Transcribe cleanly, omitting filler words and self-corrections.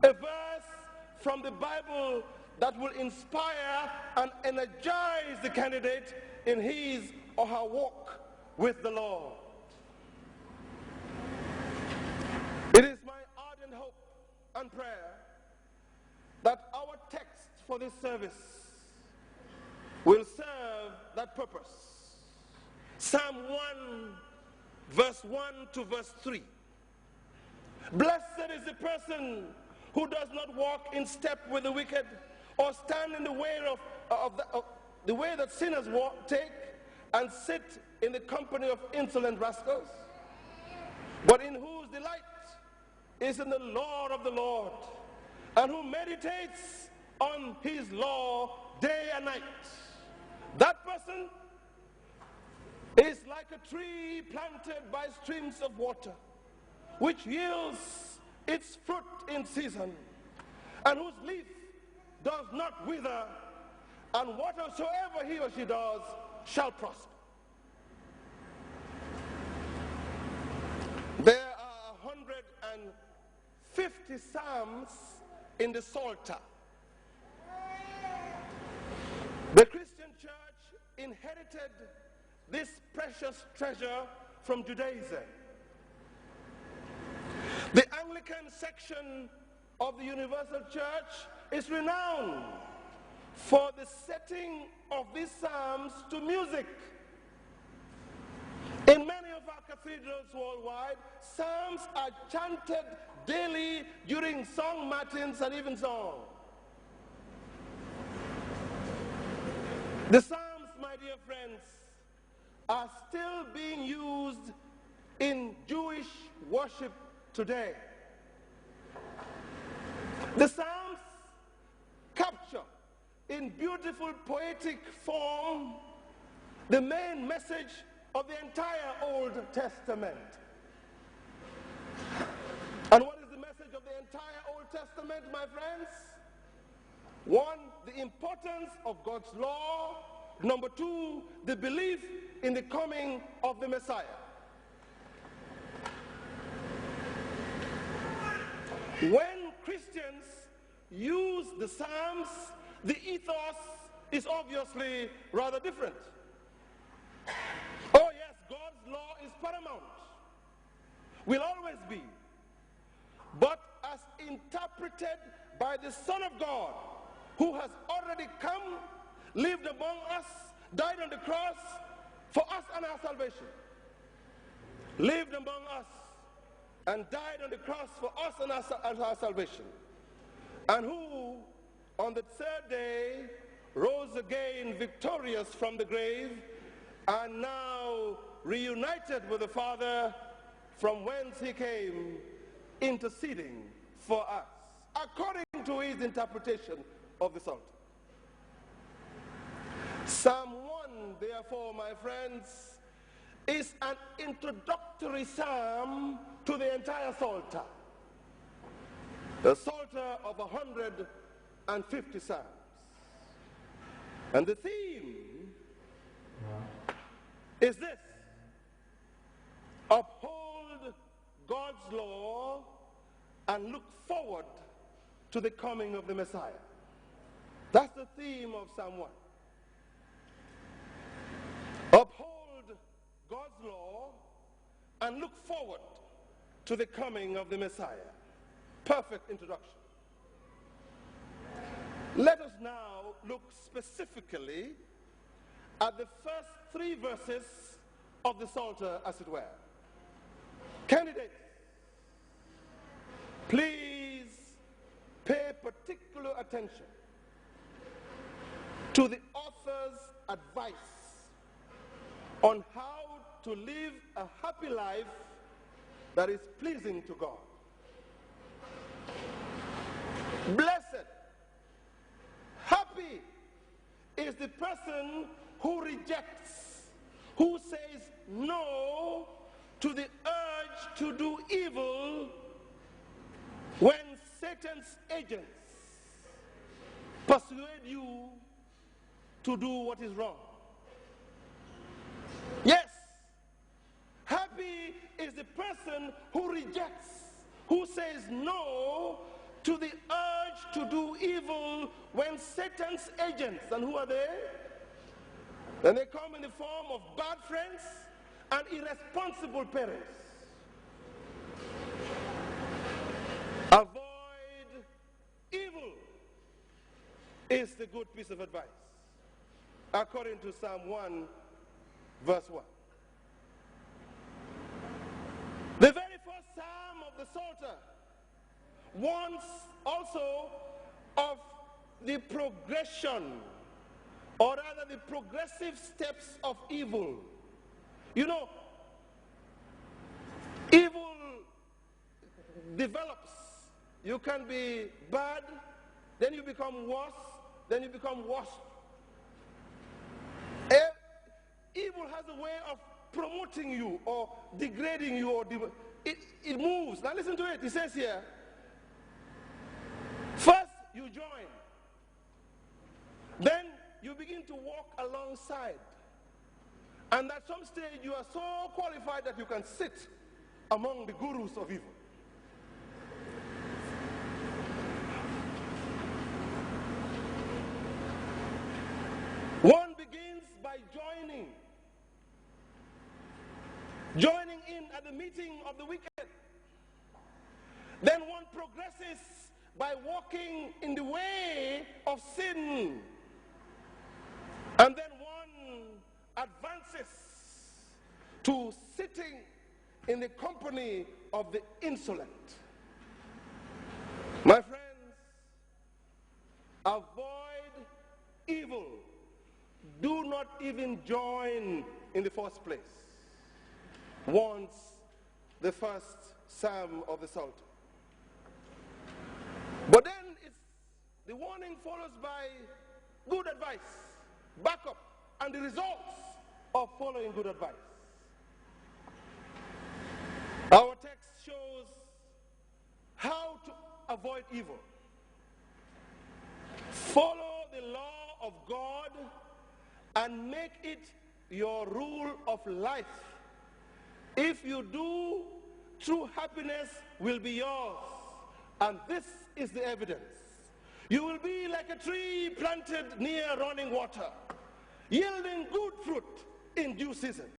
A verse from the Bible that will inspire and energize the candidate in his or her walk with the Lord. It is my ardent hope and prayer that our text for this service will serve that purpose. Psalm 1, verse 1 to verse 3. Blessed is the person who does not walk in step with the wicked, or stand in the way of the way that sinners take, and sit in the company of insolent rascals, but in whose delight is in the law of the Lord, and who meditates on his law day and night. That person is like a tree planted by streams of water, which yields its fruit in season, and whose leaf does not wither, and whatsoever he or she does shall prosper. There are 150 psalms in the Psalter. The Christian church inherited this precious treasure from Judaism. The Anglican section of the Universal Church is renowned for the setting of these psalms to music. In many of our cathedrals worldwide, psalms are chanted daily during song matins and even song. The psalms, my dear friends, are still being used in Jewish worship today. The psalms capture in beautiful poetic form the main message of the entire Old Testament. And what is the message of the entire Old Testament, my friends? One, the importance of God's law. Number two, the belief in the coming of the Messiah. When Christians use the Psalms, the ethos is obviously rather different. Oh yes, God's law is paramount. Will always be. But as interpreted by the Son of God, who has already come, lived among us, died on the cross for us and our salvation. Lived among us and died on the cross for us and our salvation. And who, on the third day, rose again victorious from the grave, and now reunited with the Father, from whence he came, interceding for us, according to his interpretation of the Psalter. Psalm 1, therefore, my friends, is an introductory psalm to the entire Psalter. The Psalter of 150 psalms. And the theme is this: uphold God's law and look forward to the coming of the Messiah. That's the theme of Psalm 1. Uphold God's law and look forward to the coming of the Messiah. Perfect introduction. Let us now look specifically at the first three verses of the Psalter, as it were. Candidates, please pay particular attention to the author's advice on how to live a happy life that is pleasing to God. Blessed, happy is the person who rejects, who says no to the urge to do evil when Satan's agents persuade you to do what is wrong. Yes, happy is the person who rejects, who says no to the urge to do evil when Satan's agents, and who are they? Then they come in the form of bad friends and irresponsible parents. Avoid evil is the good piece of advice, according to Psalm 1, verse 1. The very first Psalm of the Psalter warns also of the progression, or rather the progressive steps of evil. You know, evil develops. You can be bad, then you become worse, then you become worse. Evil has a way of promoting you or degrading you, or it moves. Now listen to it. It says here, first you join, then you begin to walk alongside, and at some stage you are so qualified that you can sit among the gurus of evil. One begins by joining in at the meeting of the wicked. Then one progresses by walking in the way of sin. And then one advances to sitting in the company of the insolent. My friends, avoid evil. Do not even join in the first place, warns the first Psalm of the Psalter. But then the warning follows by good advice, backup, and the results of following good advice. Our text shows how to avoid evil. Follow the law of God and make it your rule of life. If you do, true happiness will be yours. And this is the evidence. You will be like a tree planted near running water, yielding good fruit in due season.